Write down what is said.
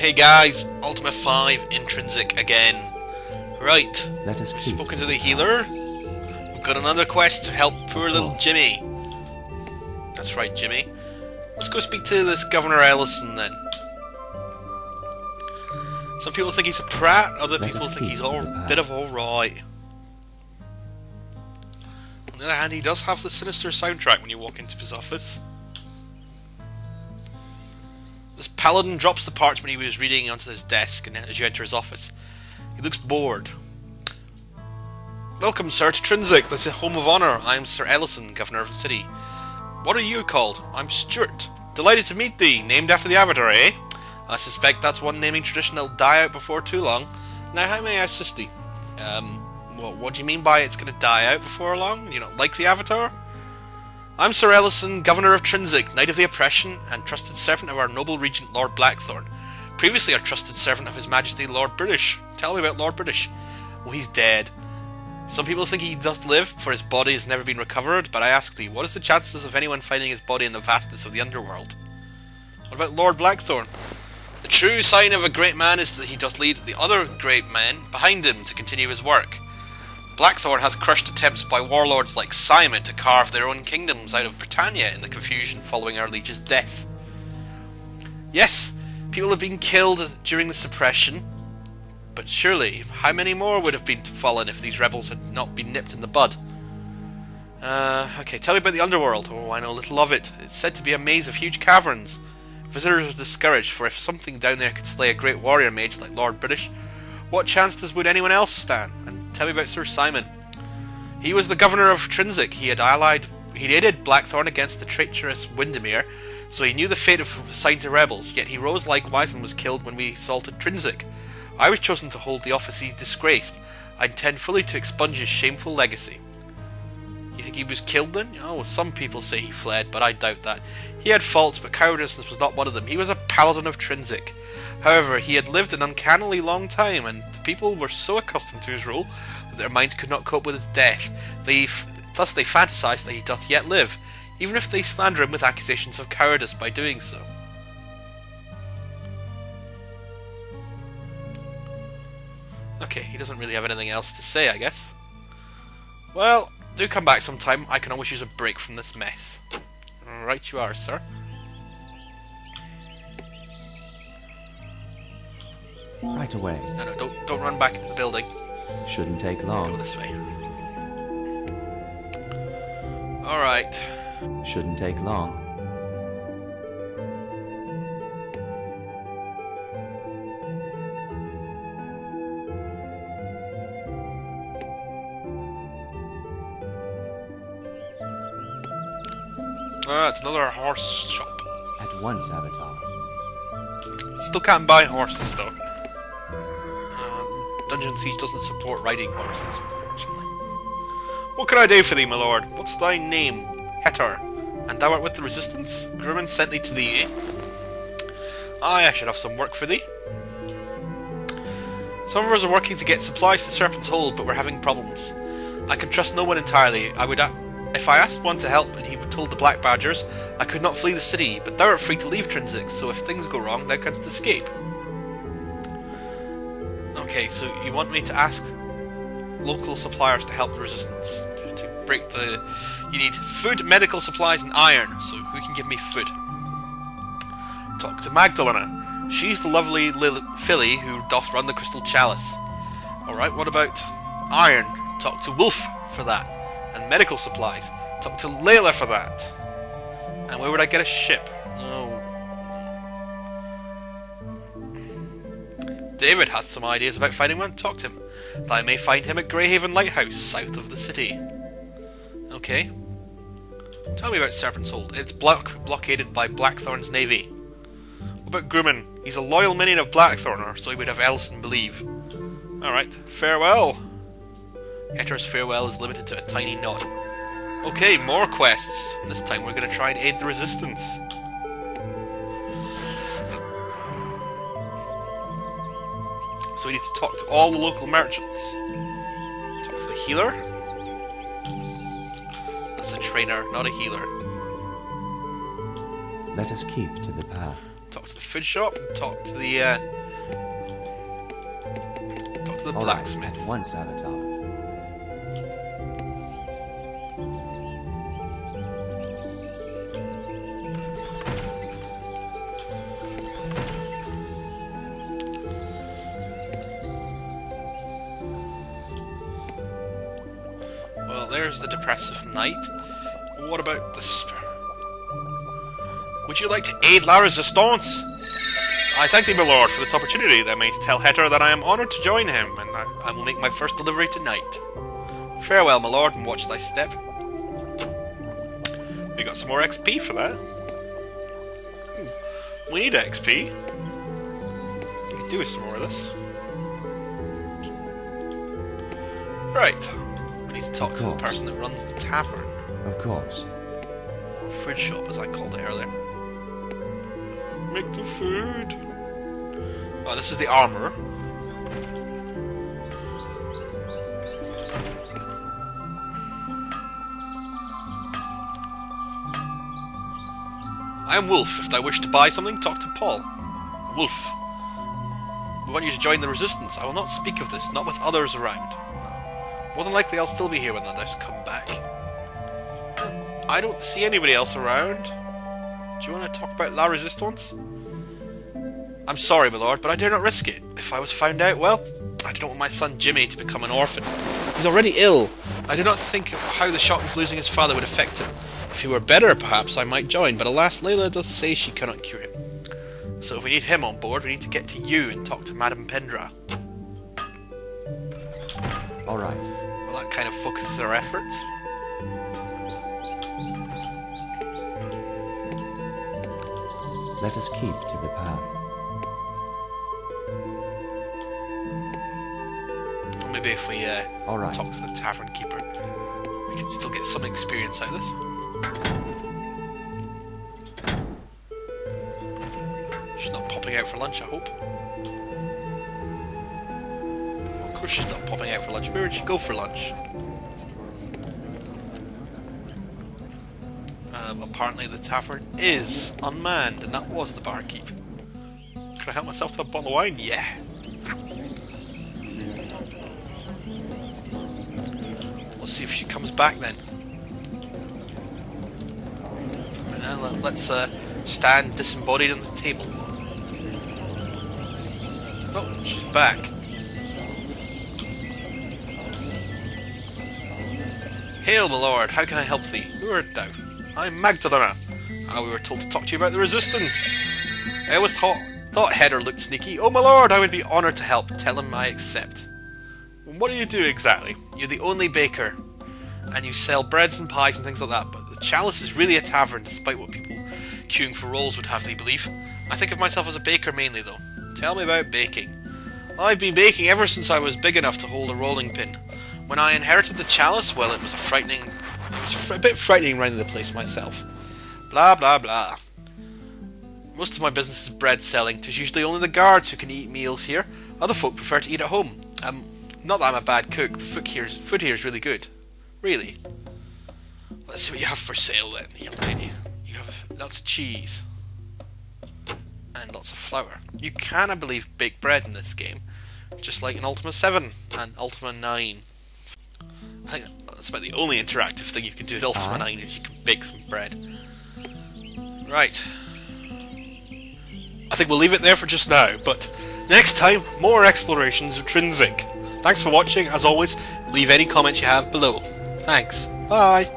Hey guys, Ultima 5 Intrinsic again. Right, Let us we've keep spoken to the healer. We've got another quest to help poor little Jimmy. That's right, Jimmy. Let's go speak to this Governor Ellison then. Some people think he's a prat, other people think he's a bit of alright. On the other hand, he does have the sinister soundtrack when you walk into his office. This paladin drops the parchment he was reading onto his desk and as you enter his office. He looks bored. Welcome, sir, to Trinsic. This is home of honour. I am Sir Ellison, Governor of the city. What are you called? I'm Stuart. Delighted to meet thee. Named after the Avatar, eh? I suspect that's one naming tradition that'll die out before too long. Now, how may I assist thee? What do you mean by it's going to die out before long? You don't like the Avatar? I'm Sir Ellison, Governor of Trinsic, Knight of the Oppression, and trusted servant of our noble regent, Lord Blackthorn. Previously a trusted servant of His Majesty, Lord British. Tell me about Lord British. Well, he's dead. Some people think he doth live, for his body has never been recovered, but I ask thee, what is the chances of anyone finding his body in the vastness of the underworld? What about Lord Blackthorn? The true sign of a great man is that he doth lead the other great men behind him to continue his work. Blackthorn hath crushed attempts by warlords like Simon to carve their own kingdoms out of Britannia in the confusion following our liege's death. Yes, people have been killed during the suppression, but surely, how many more would have been fallen if these rebels had not been nipped in the bud? Okay, tell me about the underworld. Oh, I know little of it. It's said to be a maze of huge caverns. Visitors are discouraged, for if something down there could slay a great warrior mage like Lord British, what chance would anyone else stand? And tell me about Sir Simon. He was the governor of Trinsic. He aided Blackthorn against the treacherous Windermere, so he knew the fate assigned to rebels, yet he rose likewise and was killed when we assaulted Trinsic. I was chosen to hold the office he disgraced. I intend fully to expunge his shameful legacy. You think he was killed then? Oh, some people say he fled, but I doubt that. He had faults, but cowardice was not one of them. He was a paladin of Trinsic. However, he had lived an uncannily long time, and the people were so accustomed to his rule that their minds could not cope with his death. Thus they fantasized that he doth yet live, even if they slander him with accusations of cowardice by doing so. Okay, he doesn't really have anything else to say, I guess. Well, do come back sometime. I can always use a break from this mess. Right you are, sir. Right away. No, don't run back into the building. Shouldn't take long. Go this way. Alright. Shouldn't take long. It's another horse shop. At once, Avatar. Still can't buy horses though. Dungeon Siege doesn't support riding horses, unfortunately. What can I do for thee, my lord? What's thy name? Hetter. And thou art with the Resistance? Grumman sent thee to thee, eh? Aye, I should have some work for thee. Some of us are working to get supplies to Serpent's Hold, but we're having problems. I can trust no one entirely. If I asked one to help and he told the Black Badgers, I could not flee the city, but thou art free to leave Trinsic, so if things go wrong, thou canst escape. Okay, so you want me to ask local suppliers to help the Resistance, to break the... You need food, medical supplies, and iron, so who can give me food? Talk to Magdalena. She's the lovely filly who doth run the Crystal Chalice. Alright, what about iron? Talk to Wolf for that. And medical supplies. Talk to Layla for that. And where would I get a ship? Oh. David hath some ideas about finding one. Talk to him. I may find him at Greyhaven Lighthouse, south of the city. Okay. Tell me about Serpent's Hold. It's blockaded by Blackthorn's navy. What about Grumman? He's a loyal minion of Blackthorn, or so he would have Ellison believe. Alright, farewell. Hetter's farewell is limited to a tiny nod. Okay, more quests. And this time we're going to try and aid the Resistance. So we need to talk to all the local merchants. Talk to the healer. That's a trainer, not a healer. Let us keep to the path. Talk to the food shop and talk to the All blacksmith. right, at once, Avatar. Well, there's the depressive night. What about the Would you like to aid La Resistance? I thank thee, my lord, for this opportunity. That may tell Heter that I am honoured to join him, and I will make my first delivery tonight. Farewell, my lord, and watch thy step. We got some more XP for that. We need XP. We could do with some more of this. Right. We need to talk to the person that runs the tavern. Of course. Or food shop, as I called it earlier. Make the food. Oh, this is the armourer. I am Wolf. If thou wish to buy something, talk to Paul. Wolf. We want you to join the resistance. I will not speak of this, not with others around. More than likely I'll still be here when the others come back. I don't see anybody else around. Do you want to talk about La Resistance? I'm sorry, my lord, but I dare not risk it. If I was found out, well, I don't want my son Jimmy to become an orphan. He's already ill. I do not think how the shock of losing his father would affect him. If he were better, perhaps I might join, but alas, Layla doth say she cannot cure him. So if we need him on board, we need to get to you and talk to Madame Pendra. All right. Well, that kind of focuses our efforts. Let us keep to the path. Or maybe if we All right. talk to the tavern keeper, we can still get some experience out of this. She's not popping out for lunch, I hope. Well, of course she's not popping out for lunch. Where would she go for lunch? Apparently the tavern is unmanned, and that was the barkeep. Can I help myself to a bottle of wine? Yeah. Let's see if she comes back then. And now let's stand disembodied on the table. Oh, she's back. Hail, my lord, how can I help thee? Who art thou? I'm Magdalena. We were told to talk to you about the resistance. I always thought Header looked sneaky. Oh, my lord, I would be honoured to help. Tell him I accept. What do you do exactly? You're the only baker, and you sell breads and pies and things like that, but the Chalice is really a tavern, despite what people queuing for rolls would have thee believe. I think of myself as a baker mainly, though. Tell me about baking. I've been baking ever since I was big enough to hold a rolling pin. When I inherited the Chalice, well, it was a bit frightening running the place myself. Blah, blah, blah. Most of my business is bread selling. 'Tis usually only the guards who can eat meals here. Other folk prefer to eat at home. Not that I'm a bad cook. The food here is really good. Really. Let's see what you have for sale then, young lady. You have lots of cheese. And lots of flour. You can, I believe, bake bread in this game. Just like in Ultima 7 and Ultima 9. I think that's about the only interactive thing you can do at Ultima 9 is you can bake some bread. Right. I think we'll leave it there for just now, but next time, more explorations of Trinsic. Thanks for watching. As always, leave any comments you have below. Thanks. Bye.